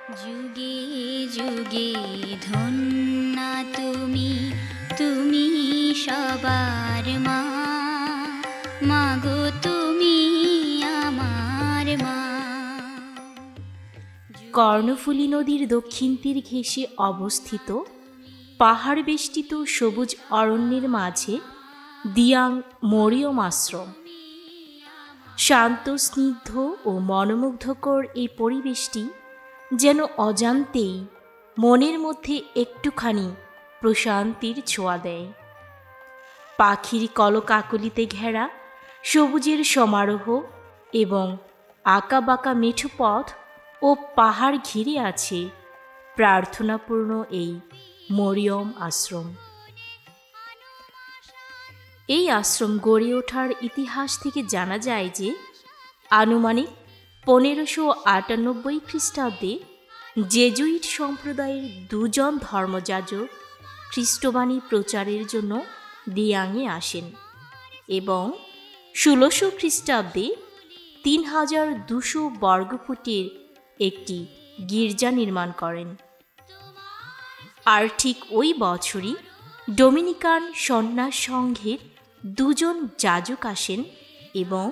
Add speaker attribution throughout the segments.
Speaker 1: যুগে যুগে ধন্যা তুমি, তুমি সবার মা, মাগো তুমি আমার মা।
Speaker 2: কর্ণফুলী নদীর দক্ষিণ তীর ঘেঁষে অবস্থিত পাহাড় বেষ্টিত সবুজ অরণ্যের মাঝে দিয়াং মরিয়ম আশ্রম। শান্ত, স্নিগ্ধ ও মনোমুগ্ধকর এই পরিবেশটি যেন অজান্তেই মনের মধ্যে একটুখানি প্রশান্তির ছোঁয়া দেয়। পাখির কলকাকলিতে ঘেরা সবুজের সমারোহ এবং আঁকাবাঁকা মেঠো পথ ও পাহাড় ঘিরে আছে প্রার্থনাপূর্ণ এই মরিয়ম আশ্রম। এই আশ্রম গড়ে ওঠার ইতিহাস থেকে জানা যায় যে আনুমানিক 1598 খ্রিস্টাব্দে জেজুইট সম্প্রদায়ের দুজন ধর্মযাজক খ্রিস্টবাণী প্রচারের জন্য দিয়াংয়ে আসেন এবং 1600 খ্রিস্টাব্দে 3200 বর্গফুটের একটি গির্জা নির্মাণ করেন। আর ঠিক ওই বছরই ডোমিনিকান সন্ন্যাস সংঘের দুজন যাজক আসেন এবং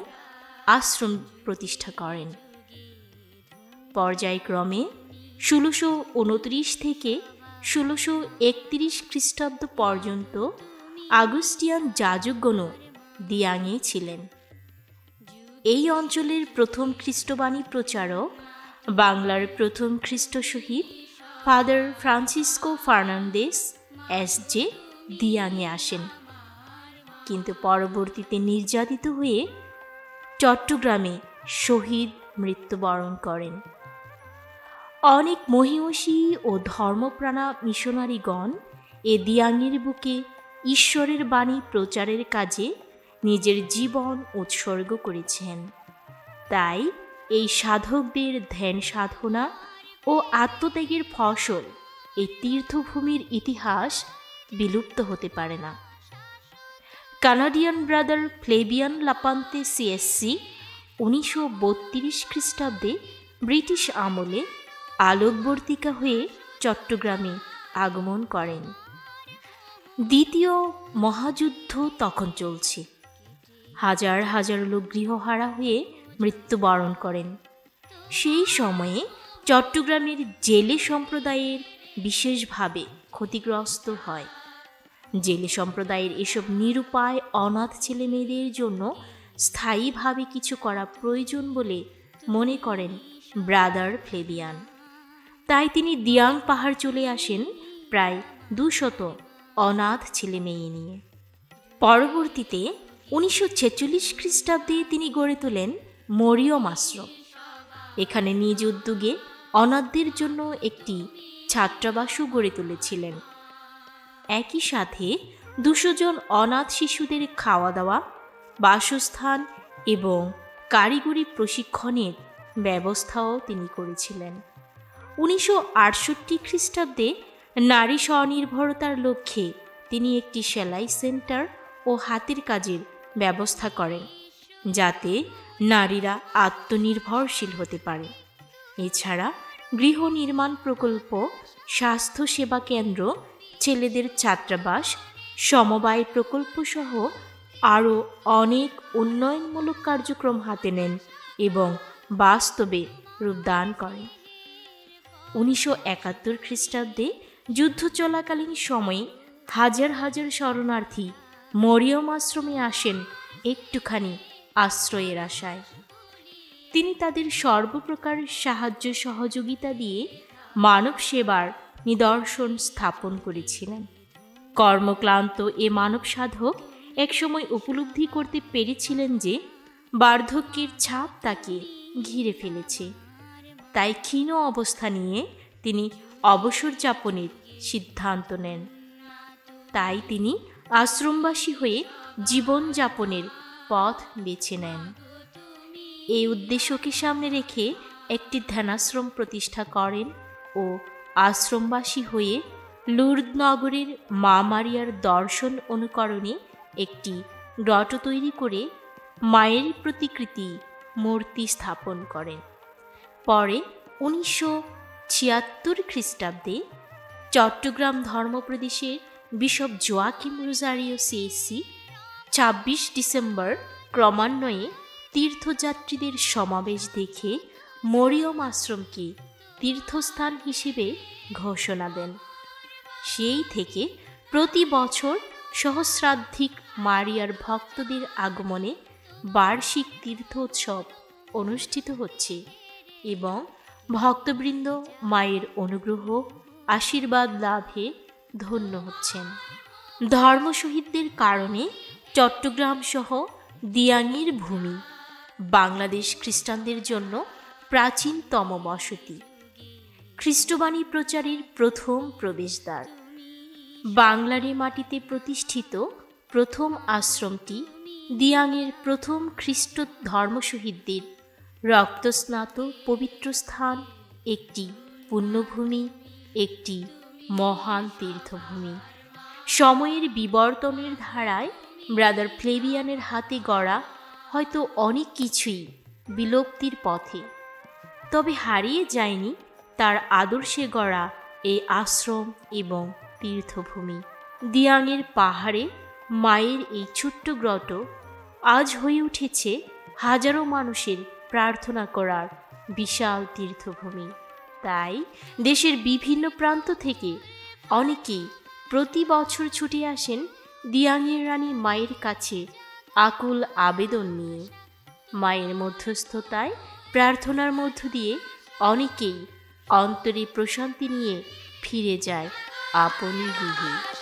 Speaker 2: আশ্রম প্রতিষ্ঠা করেন। পর্যায়ক্রমে 1629 থেকে 1631 খ্রিস্টাব্দ পর্যন্ত আগুস্টিয়ান যাজকগণও দিয়াংয়ে ছিলেন। এই অঞ্চলের প্রথম খ্রিস্টবাণী প্রচারক, বাংলার প্রথম খ্রিস্ট শহীদ ফাদার ফ্রান্সিসকো ফার্নান্দেস এস.জে. দিয়াংয়ে আসেন, কিন্তু পরবর্তীতে নির্যাতিত হয়ে চট্টগ্রামে শহীদ মৃত্যুবরণ করেন। অনেক মহিষী ও ধর্মপ্রাণা মিশনারিগণ এ দিয়াংয়ের বুকে ঈশ্বরের বাণী প্রচারের কাজে নিজের জীবন উৎসর্গ করেছেন। তাই এই সাধকদের ধ্যান সাধনা ও আত্মত্যাগের ফসল এই তীর্থভূমির ইতিহাস বিলুপ্ত হতে পারে না। কানাডিয়ান ব্রাদার ফ্লেভিয়ান লাপান্তে সিএসসি 1932 খ্রিস্টাব্দে ব্রিটিশ আমলে আলোকবর্তিকা হয়ে চট্টগ্রামে আগমন করেন। দ্বিতীয় মহাযুদ্ধ তখন চলছে। হাজার হাজার লোক গৃহহারা হয়ে মৃত্যুবরণ করেন। সেই সময়ে চট্টগ্রামের জেলে সম্প্রদায়ের বিশেষভাবে ক্ষতিগ্রস্ত হয়। জেলে সম্প্রদায়ের এসব নিরুপায় অনাথ ছেলে মেয়েদের জন্য স্থায়ীভাবে কিছু করা প্রয়োজন বলে মনে করেন ব্রাদার ফ্লেভিয়ান। তাই তিনি দিয়াং পাহাড় চলে আসেন প্রায় 200 অনাথ ছেলে মেয়ে নিয়ে। পরবর্তীতে 1946 খ্রিস্টাব্দে তিনি গড়ে তোলেন মরিয়ম আশ্রম। এখানে নিজ উদ্যোগে অনাথদের জন্য একটি ছাত্রাবাসও গড়ে তুলেছিলেন। একই সাথে 200 জন অনাথ শিশুদের খাওয়া দাওয়া, বাসস্থান এবং কারিগরি প্রশিক্ষণের ব্যবস্থাও তিনি করেছিলেন। 1968 খ্রিস্টাব্দে নারী স্বনির্ভরতার লক্ষ্যে তিনি একটি সেলাই সেন্টার ও হাতের কাজের ব্যবস্থা করেন, যাতে নারীরা আত্মনির্ভরশীল হতে পারে। এছাড়া গৃহ নির্মাণ প্রকল্প, স্বাস্থ্যসেবা কেন্দ্র, ছেলেদের ছাত্রাবাস, সমবায় প্রকল্প সহ আরও অনেক উন্নয়নমূলক কার্যক্রম হাতে নেন এবং বাস্তবে রূপদান করেন। 1971 খ্রিস্টাব্দে যুদ্ধ চলাকালীন সময়ে হাজার হাজার শরণার্থী মরিয়ম আশ্রমে আসেন একটুখানি আশ্রয়ের আশায়। তিনি তাদের সর্বপ্রকার সাহায্য সহযোগিতা দিয়ে মানব সেবার নিদর্শন স্থাপন করেছিলেন। কর্মক্লান্ত এ মানব সাধক একসময় উপলব্ধি করতে পেরেছিলেন যে বার্ধক্যের ছাপ তাকে ঘিরে ফেলেছে। তাই ক্ষীণ অবস্থা নিয়ে তিনি অবসর যাপনের সিদ্ধান্ত নেন। তাই তিনি আশ্রমবাসী হয়ে জীবনযাপনের পথ বেছে নেন। এই উদ্দেশ্যকে সামনে রেখে একটি ধ্যানাশ্রম প্রতিষ্ঠা করেন ও আশ্রমবাসী হয়ে লুর্দ নগরের মা মারিয়ার দর্শন অনুকরণে একটি গ্রটো তৈরি করে মায়ের প্রতিকৃতি মূর্তি স্থাপন করেন। পরে 1776 খ্রিস্টাব্দে চট্টগ্রাম ধর্মপ্রদেশের bishop Joachim Rozario CSC 26 December ক্রমান্বয়ে তীর্থযাত্রীদের সমাবেশ দেখে মরিয়ম আশ্রমকে তীর্থস্থান হিসেবে ঘোষণা দেন। সেই থেকে প্রতি বছর সহস্রাধিক মারিয়ার ভক্তদের আগমনে বার্ষিক তীর্থোৎসব অনুষ্ঠিত হচ্ছে এবং ভক্তবৃন্দ মায়ের অনুগ্রহ আশীর্বাদ লাভে ধন্য হচ্ছেন। ধর্মশহীদদের কারণে চট্টগ্রাম সহ দিয়াঙের ভূমি বাংলাদেশ খ্রিস্টানদের জন্য প্রাচীনতম বসতি, খ্রিস্টবাণী প্রচারের প্রথম প্রবেশদ্বার। বাংলার মাটিতে প্রতিষ্ঠিত প্রথম আশ্রমটি দিয়াঙের প্রথম খ্রিস্ট ধর্মশহীদদের রক্তস্নাত পবিত্র স্থান, একটি পুণ্যভূমি, একটি মহান তীর্থভূমি। সময়ের বিবর্তনের ধারায় ব্রাদার ফ্লেভিয়ানের হাতে গড়া হয়তো অনেক কিছুই বিলুপ্তির পথে, তবে হারিয়ে যায়নি তার আদর্শে গড়া এই আশ্রম এবং তীর্থভূমি। দিয়াঙের পাহাড়ে মায়ের এই ছোট্ট গ্রট আজ হয়ে উঠেছে হাজারো মানুষের প্রার্থনা করার বিশাল তীর্থভূমি। তাই দেশের বিভিন্ন প্রান্ত থেকে অনেকেই প্রতি বছর ছুটে আসেন দিয়াঙের রানী মায়ের কাছে আকুল আবেদন নিয়ে। মায়ের মধ্যস্থতায় প্রার্থনার মধ্য দিয়ে অনেকেই অন্তরে প্রশান্তি নিয়ে ফিরে যায় আপন গৃহে।